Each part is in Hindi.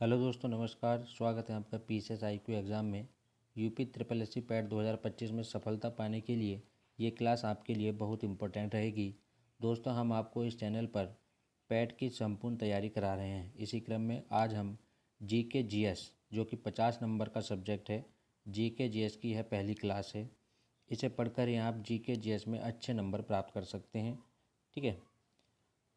हेलो दोस्तों, नमस्कार। स्वागत है आपका पीसीएस आईक्यू एग्ज़ाम में। यूपी ट्रिपल एससी पैट 2025 में सफलता पाने के लिए ये क्लास आपके लिए बहुत इम्पोर्टेंट रहेगी। दोस्तों, हम आपको इस चैनल पर पैट की संपूर्ण तैयारी करा रहे हैं। इसी क्रम में आज हम जीके जीएस, जो कि 50 नंबर का सब्जेक्ट है, जीके जीएस की यह पहली क्लास है। इसे पढ़कर ही आप जीके जीएस में अच्छे नंबर प्राप्त कर सकते हैं। ठीक है।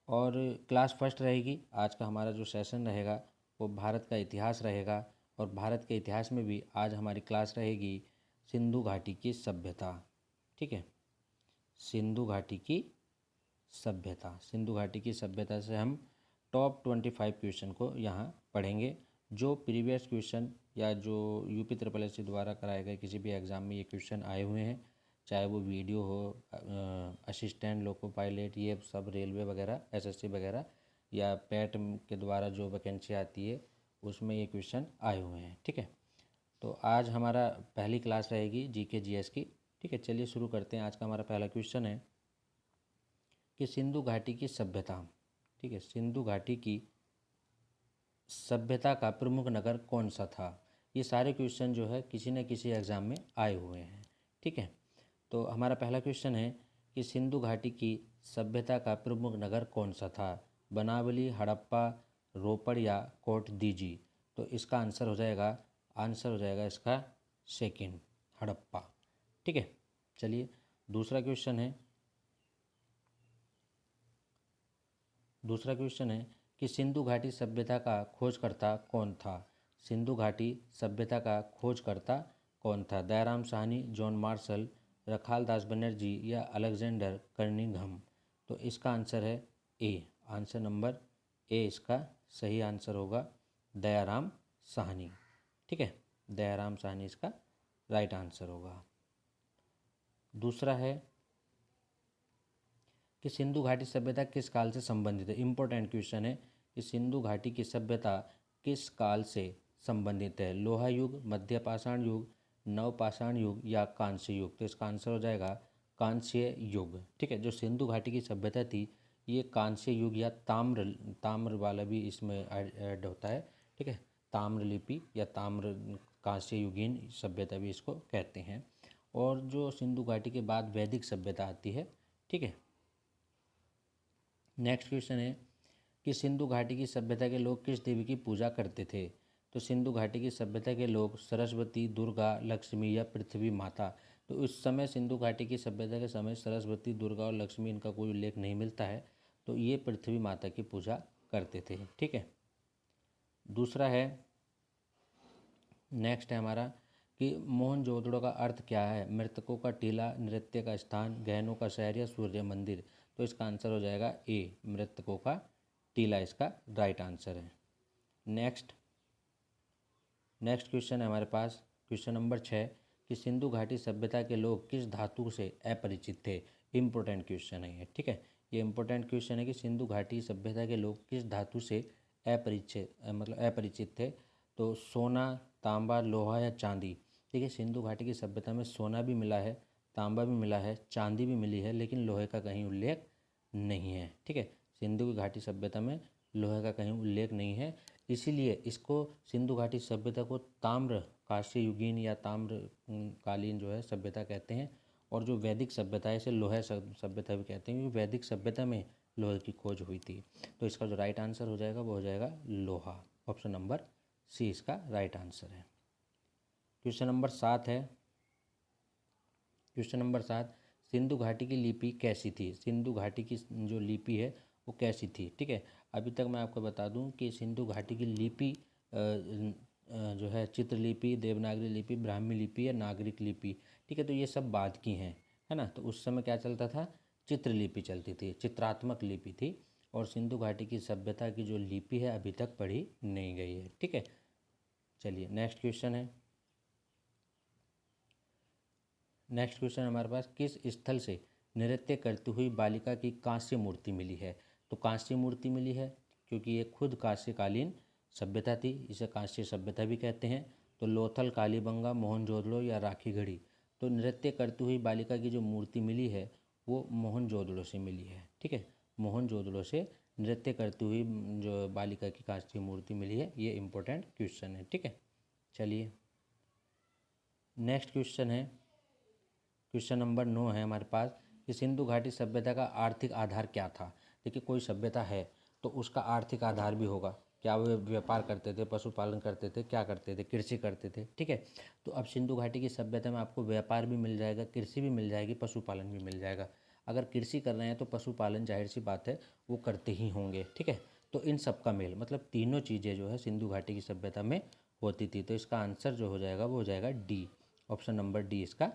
और क्लास फर्स्ट रहेगी। आज का हमारा जो सेशन रहेगा वो भारत का इतिहास रहेगा, और भारत के इतिहास में भी आज हमारी क्लास रहेगी सिंधु घाटी की सभ्यता। ठीक है, सिंधु घाटी की सभ्यता। सिंधु घाटी की सभ्यता से हम टॉप 25 क्वेश्चन को यहाँ पढ़ेंगे। जो प्रीवियस क्वेश्चन या जो यूपी ट्रिपल एससी द्वारा कराए गए किसी भी एग्ज़ाम में ये क्वेश्चन आए हुए हैं, चाहे वो वीडियो हो, असिस्टेंट लोको पायलट, ये सब रेलवे वगैरह, एसएससी वगैरह, या पैट के द्वारा जो वैकेंसी आती है उसमें ये क्वेश्चन आए हुए हैं। ठीक है, तो आज हमारा पहली क्लास रहेगी जीके जीएस की। ठीक है, चलिए शुरू करते हैं। आज का हमारा पहला क्वेश्चन है कि सिंधु घाटी की सभ्यता। ठीक है, सिंधु घाटी की सभ्यता का प्रमुख नगर कौन सा था। ये सारे क्वेश्चन जो है किसी न किसी एग्ज़ाम में आए हुए हैं। ठीक है, तो हमारा पहला क्वेश्चन है कि सिंधु घाटी की सभ्यता का प्रमुख नगर कौन सा था। बनावली, हड़प्पा, रोपड़ या कोट दीजी। तो इसका आंसर हो जाएगा इसका सेकंड, हड़प्पा। ठीक है, चलिए दूसरा क्वेश्चन है कि सिंधु घाटी सभ्यता का खोजकर्ता कौन था। सिंधु घाटी सभ्यता का खोजकर्ता कौन था। दयाराम साहनी, जॉन मार्शल, रखाल दास बनर्जी या अलेक्जेंडर कर्निघम। तो इसका आंसर है ए। आंसर नंबर ए इसका सही आंसर होगा, दयाराम साहनी। ठीक है, दयाराम साहनी इसका राइट आंसर होगा। दूसरा है कि सिंधु घाटी सभ्यता किस काल से संबंधित है। इम्पोर्टेंट क्वेश्चन है कि सिंधु घाटी की सभ्यता किस काल से संबंधित है। लोहा युग, मध्य पाषाण युग, नवपाषाण युग या कांस्य युग। तो इसका आंसर हो जाएगा कांस्य युग। ठीक है, जो सिंधु घाटी की सभ्यता थी ये कांस्य युग या ताम्र वाला भी इसमें ऐड होता है। ठीक है, ताम्रलिपि या ताम्र कांस्य युगीन सभ्यता भी इसको कहते हैं। और जो सिंधु घाटी के बाद वैदिक सभ्यता आती है। ठीक है, नेक्स्ट क्वेश्चन है कि सिंधु घाटी की सभ्यता के लोग किस देवी की पूजा करते थे। तो सिंधु घाटी की सभ्यता के लोग सरस्वती, दुर्गा, लक्ष्मी या पृथ्वी माता। तो उस समय सिंधु घाटी की सभ्यता के समय सरस्वती, दुर्गा और लक्ष्मी इनका कोई उल्लेख नहीं मिलता है, तो ये पृथ्वी माता की पूजा करते थे। ठीक है, दूसरा है, नेक्स्ट है हमारा कि मोहनजोदड़ो का अर्थ क्या है। मृतकों का टीला, नृत्य का स्थान, गहनों का शहर या सूर्य मंदिर। तो इसका आंसर हो जाएगा ए, मृतकों का टीला इसका राइट आंसर है। नेक्स्ट क्वेश्चन है हमारे पास, क्वेश्चन नंबर 6 कि सिंधु घाटी सभ्यता के लोग किस धातु से अपरिचित थे। इम्पोर्टेंट क्वेश्चन है ये। ठीक है, ये इंपॉर्टेंट क्वेश्चन है कि सिंधु घाटी सभ्यता के लोग किस धातु से अपरिचित थे। तो सोना, तांबा, लोहा या चांदी। ठीक है, सिंधु घाटी की सभ्यता में सोना भी मिला है, तांबा भी मिला है, चांदी भी मिली है, लेकिन लोहे का कहीं उल्लेख नहीं है। ठीक है, सिंधु घाटी सभ्यता में लोहे का कहीं उल्लेख नहीं है, इसीलिए इसको सिंधु घाटी सभ्यता को ताम्र कांस्य युगीन या ताम्र कालीन जो है सभ्यता कहते हैं। और जो वैदिक सभ्यता है इसे लोहा सभ्यता भी कहते हैं, क्योंकि वैदिक सभ्यता में लोहे की खोज हुई थी। तो इसका जो राइट आंसर हो जाएगा वो हो जाएगा लोहा। ऑप्शन नंबर सी इसका राइट आंसर है। क्वेश्चन नंबर 7 है। क्वेश्चन नंबर 7, सिंधु घाटी की लिपि कैसी थी। सिंधु घाटी की जो लिपि है वो कैसी थी। ठीक है, अभी तक मैं आपको बता दूं कि सिंधु घाटी की लिपि जो है चित्रलिपि, देवनागरी लिपि, ब्राह्मी लिपि या नागरिक लिपि। ठीक है, तो ये सब बाद की हैं, है ना। तो उस समय क्या चलता था, चित्रलिपि चलती थी, चित्रात्मक लिपि थी। और सिंधु घाटी की सभ्यता की जो लिपि है अभी तक पढ़ी नहीं गई है। ठीक है, चलिए नेक्स्ट क्वेश्चन है। नेक्स्ट क्वेश्चन हमारे पास, किस स्थल से नृत्य करती हुई बालिका की कांस्य मूर्ति मिली है। तो कांस्य मूर्ति मिली है क्योंकि ये खुद कांस्यकालीन सभ्यता थी, इसे कांस्य सभ्यता भी कहते हैं। तो लोथल, कालीबंगा, मोहनजोदड़ो या राखीगढ़ी। तो नृत्य करती हुई बालिका की जो मूर्ति मिली है वो मोहनजोदड़ो से मिली है। ठीक है, मोहनजोदड़ो से नृत्य करती हुई जो बालिका की कांस्य मूर्ति मिली है। ये इम्पोर्टेंट क्वेश्चन है, ठीक है। चलिए नेक्स्ट क्वेश्चन है, क्वेश्चन नंबर 9 है हमारे पास कि सिंधु घाटी सभ्यता का आर्थिक आधार क्या था। देखिए कोई सभ्यता है तो उसका आर्थिक आधार भी होगा। क्या वे व्यापार करते थे, पशुपालन करते थे, क्या करते थे, कृषि करते थे, ठीक है। तो अब सिंधु घाटी की सभ्यता में आपको व्यापार भी मिल जाएगा, कृषि भी मिल जाएगी, पशुपालन भी मिल जाएगा। अगर कृषि कर रहे हैं तो पशुपालन जाहिर सी बात है वो करते ही होंगे, ठीक है। तो इन सब का मेल मतलब तीनों चीज़ें जो है सिंधु घाटी की सभ्यता में होती थी। तो इसका आंसर जो हो जाएगा वो हो जाएगा डी, ऑप्शन नंबर डी इसका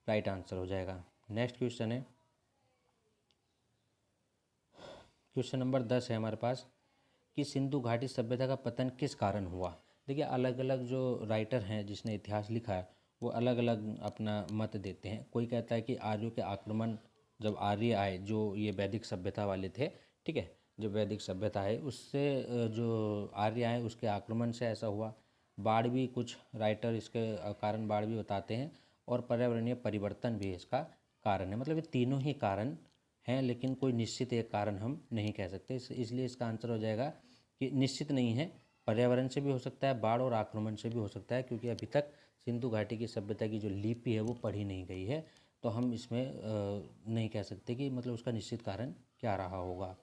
राइट आंसर हो जाएगा। नेक्स्ट क्वेश्चन है, क्वेश्चन नंबर 10 है हमारे पास कि सिंधु घाटी सभ्यता का पतन किस कारण हुआ। देखिए अलग अलग जो राइटर हैं जिसने इतिहास लिखा है वो अलग अलग अपना मत देते हैं। कोई कहता है कि आर्यों के आक्रमण, जब आर्य आए जो ये वैदिक सभ्यता वाले थे, ठीक है, जो वैदिक सभ्यता है उससे जो आर्य आए उसके आक्रमण से ऐसा हुआ। बाढ़ भी, कुछ राइटर इसके कारण बाढ़ भी बताते हैं, और पर्यावरणीय परिवर्तन भी इसका कारण है। मतलब ये तीनों ही कारण हैं, लेकिन कोई निश्चित एक कारण हम नहीं कह सकते। इसलिए इसका आंसर हो जाएगा कि निश्चित नहीं है, पर्यावरण से भी हो सकता है, बाढ़ और आक्रमण से भी हो सकता है, क्योंकि अभी तक सिंधु घाटी की सभ्यता की जो लिपि है वो पढ़ी नहीं गई है। तो हम इसमें नहीं कह सकते कि मतलब उसका निश्चित कारण क्या रहा होगा,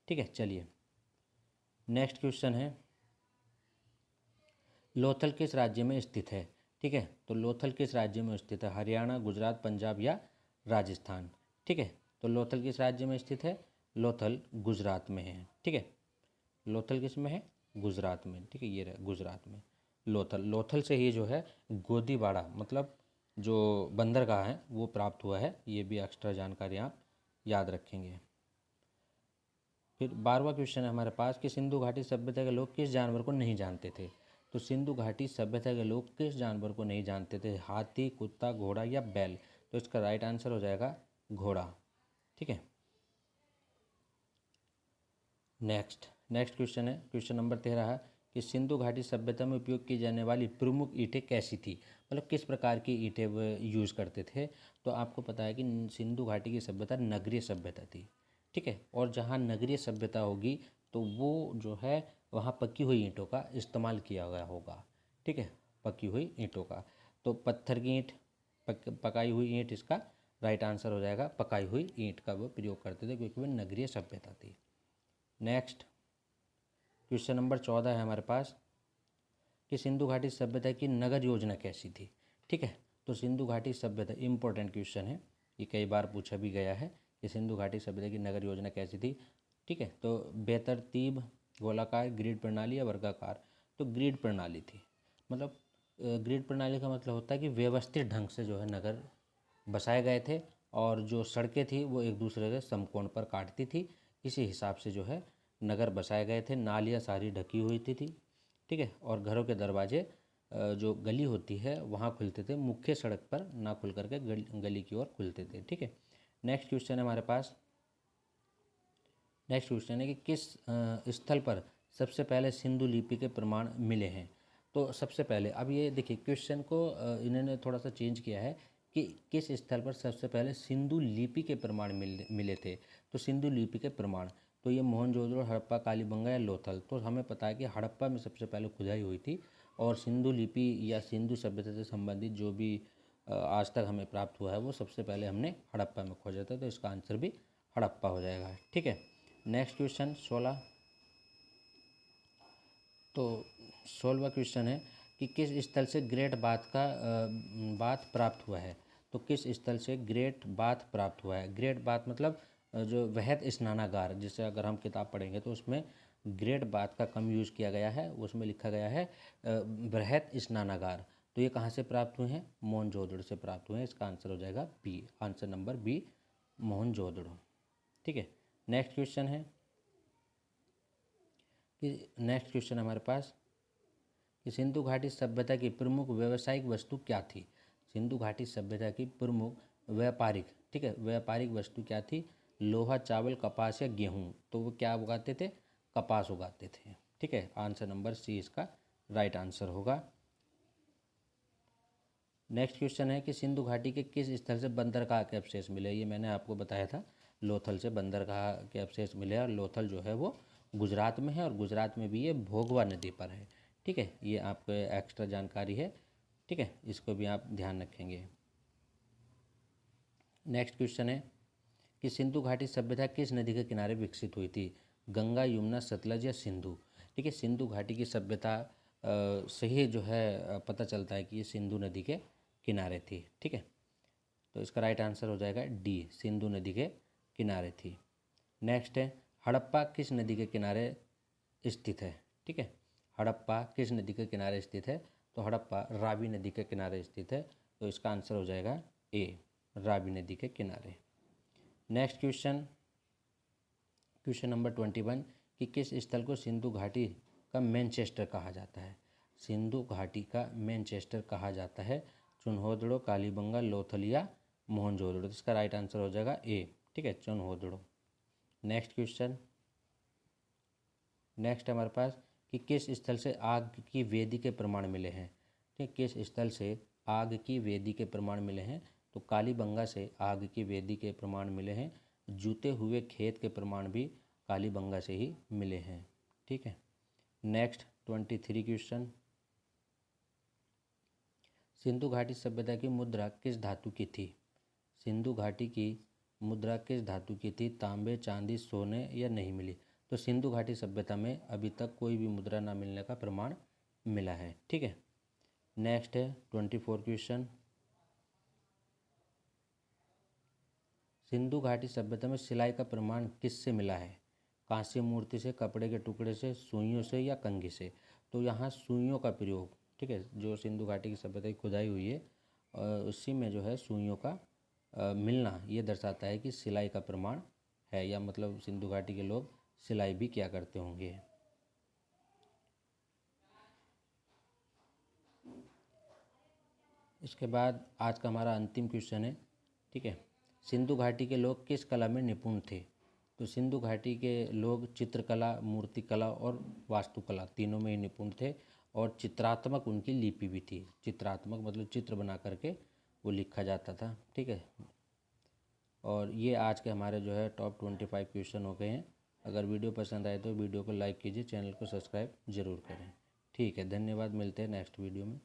ठीक है। चलिए नेक्स्ट क्वेश्चन है, लोथल किस राज्य में स्थित है, ठीक है। तो लोथल किस राज्य में स्थित है, हरियाणा, गुजरात, पंजाब या राजस्थान, ठीक है। तो लोथल किस राज्य में स्थित है, लोथल गुजरात में है, ठीक है। लोथल किस में है, गुजरात में, ठीक है। ये रहा गुजरात में लोथल। लोथल से ही जो है गोदीबाड़ा मतलब जो बंदरगाह है वो प्राप्त हुआ है। ये भी एक्स्ट्रा जानकारी आप याद रखेंगे। फिर 12वां क्वेश्चन है हमारे पास कि सिंधु घाटी सभ्यता के लोग किस जानवर को नहीं जानते थे। तो सिंधु घाटी सभ्यता के लोग किस जानवर को नहीं जानते थे, हाथी, कुत्ता, घोड़ा या बैल। तो इसका राइट आंसर हो जाएगा घोड़ा, ठीक है। नेक्स्ट क्वेश्चन है, क्वेश्चन नंबर 13 है कि सिंधु घाटी सभ्यता में उपयोग की जाने वाली प्रमुख ईंटें कैसी थी। मतलब किस प्रकार की ईंटें वो यूज़ करते थे। तो आपको पता है कि सिंधु घाटी की सभ्यता नगरीय सभ्यता थी, ठीक है। और जहाँ नगरीय सभ्यता होगी तो वो जो है वहाँ पकी हुई ईंटों का इस्तेमाल किया गया होगा, ठीक है, पकी हुई ईंटों का। तो पत्थर की ईंट, पकाई हुई ईंट इसका राइट आंसर हो जाएगा। पकाई हुई ईंट का वो प्रयोग करते थे क्योंकि वो नगरीय सभ्यता थी। नेक्स्ट क्वेश्चन नंबर 14 है हमारे पास कि सिंधु घाटी सभ्यता की नगर योजना कैसी थी, ठीक है। तो सिंधु घाटी सभ्यता इंपॉर्टेंट क्वेश्चन है, ये कई बार पूछा भी गया है कि सिंधु घाटी सभ्यता की नगर योजना कैसी थी, ठीक है। तो बेतरतीब, गोलाकार, ग्रिड प्रणाली या वर्गाकार। तो ग्रिड प्रणाली थी। मतलब ग्रिड प्रणाली का मतलब होता है कि व्यवस्थित ढंग से जो है नगर बसाए गए थे, और जो सड़कें थी वो एक दूसरे के समकोण पर काटती थी। इसी हिसाब से जो है नगर बसाए गए थे। नालियाँ सारी ढकी हुई थी, ठीक है। और घरों के दरवाजे जो गली होती है वहाँ खुलते थे, मुख्य सड़क पर ना खुल करके गली की ओर खुलते थे, ठीक है। नेक्स्ट क्वेश्चन है हमारे पास, नेक्स्ट क्वेश्चन है कि किस स्थल पर सबसे पहले सिंधु लिपि के प्रमाण मिले हैं। तो सबसे पहले, अब ये देखिए क्वेश्चन को इन्होंने थोड़ा सा चेंज किया है कि किस स्थल पर सबसे पहले सिंधु लिपि के प्रमाण मिले थे। तो सिंधु लिपि के प्रमाण, तो ये मोहनजोदड़ो, हड़प्पा, कालीबंगा या लोथल। तो हमें पता है कि हड़प्पा में सबसे पहले खुदाई हुई थी, और सिंधु लिपि या सिंधु सभ्यता से संबंधित जो भी आज तक हमें प्राप्त हुआ है वो सबसे पहले हमने हड़प्पा में खोजा था। तो इसका आंसर भी हड़प्पा हो जाएगा, ठीक है। नेक्स्ट क्वेश्चन 16, तो 16वां क्वेश्चन है कि किस स्थल से ग्रेट बाथ का बाथ प्राप्त हुआ है। तो किस स्थल से ग्रेट बाथ प्राप्त हुआ है। ग्रेट बाथ मतलब जो वृहद स्नानागार, जिसे अगर हम किताब पढ़ेंगे तो उसमें ग्रेट बाथ का कम यूज़ किया गया है, उसमें लिखा गया है वृहद स्नानागार। तो ये कहाँ से प्राप्त हुए हैं, मोहनजोदड़ो से प्राप्त हुए हैं। इसका आंसर हो जाएगा B, answer number B, Mohenjodaro, ठीक है। नेक्स्ट क्वेश्चन है कि नेक्स्ट क्वेश्चन हमारे पास कि सिंधु घाटी सभ्यता की प्रमुख व्यावसायिक वस्तु क्या थी। सिंधु घाटी सभ्यता की प्रमुख व्यापारिक, ठीक है, व्यापारिक वस्तु क्या थी, लोहा, चावल, कपास या गेहूँ। तो वो क्या उगाते थे, कपास उगाते थे, ठीक है। आंसर नंबर सी इसका राइट आंसर होगा। नेक्स्ट क्वेश्चन है कि सिंधु घाटी के किस स्थल से बंदरगाह के अवशेष मिले। ये मैंने आपको बताया था, लोथल से बंदरगाह के अवशेष मिले, और लोथल जो है वो गुजरात में है और गुजरात में भी ये भोगवा नदी पर है। ठीक है, ये आपको एक्स्ट्रा जानकारी है। ठीक है, इसको भी आप ध्यान रखेंगे। नेक्स्ट क्वेश्चन है कि सिंधु घाटी सभ्यता किस नदी के किनारे विकसित हुई थी? गंगा, यमुना, सतलज या सिंधु? ठीक है, सिंधु घाटी की सभ्यता से ही जो है पता चलता है कि ये सिंधु नदी के किनारे थी। ठीक है, तो इसका राइट आंसर हो जाएगा डी, सिंधु नदी के किनारे थी। नेक्स्ट है हड़प्पा किस नदी के किनारे स्थित है? ठीक है, हड़प्पा किस नदी के किनारे स्थित है? तो हड़प्पा रावी नदी के किनारे स्थित है, तो इसका आंसर हो जाएगा ए, रावी नदी के किनारे। नेक्स्ट क्वेश्चन, क्वेश्चन नंबर 21 कि किस स्थल को सिंधु घाटी का मैनचेस्टर कहा जाता है? सिंधु घाटी का मैनचेस्टर कहा जाता है चुनहोदड़ो, कालीबंगा, लोथल या मोहनजोदड़ो? तो इसका राइट आंसर हो जाएगा ए। ठीक है, चुनहोदड़ो। नेक्स्ट क्वेश्चन, नेक्स्ट हमारे पास कि किस स्थल से आग की वेदी के प्रमाण मिले हैं? ठीक, किस स्थल से आग की वेदी के प्रमाण मिले हैं? तो कालीबंगा से आग की वेदी के प्रमाण मिले हैं। जूते हुए खेत के प्रमाण भी कालीबंगा से ही मिले हैं। ठीक है, नेक्स्ट 23 क्वेश्चन, सिंधु घाटी सभ्यता की मुद्रा किस धातु की थी? सिंधु घाटी की मुद्रा किस धातु की थी? तांबे, चांदी, सोने या नहीं मिली? तो सिंधु घाटी सभ्यता में अभी तक कोई भी मुद्रा ना मिलने का प्रमाण मिला है। ठीक है, नेक्स्ट है 24 क्वेश्चन, सिंधु घाटी सभ्यता में सिलाई का प्रमाण किससे मिला है? कांस्य मूर्ति से, कपड़े के टुकड़े से, सुइयों से या कंघी से? तो यहाँ सुइयों का प्रयोग, ठीक है, जो सिंधु घाटी की सभ्यता की खुदाई हुई है उसी में जो है सुइयों का मिलना ये दर्शाता है कि सिलाई का प्रमाण है, या मतलब सिंधु घाटी के लोग सिलाई भी क्या करते होंगे। इसके बाद आज का हमारा अंतिम क्वेश्चन है। ठीक है, सिंधु घाटी के लोग किस कला में निपुण थे? तो सिंधु घाटी के लोग चित्रकला, मूर्तिकला और वास्तुकला तीनों में ही निपुण थे, और चित्रात्मक उनकी लिपि भी थी। चित्रात्मक मतलब चित्र बना करके वो लिखा जाता था। ठीक है, और ये आज के हमारे जो है टॉप 25 क्वेश्चन हो गए हैं। अगर वीडियो पसंद आए तो वीडियो को लाइक कीजिए, चैनल को सब्सक्राइब जरूर करें। ठीक है, धन्यवाद, मिलते हैं नेक्स्ट वीडियो में।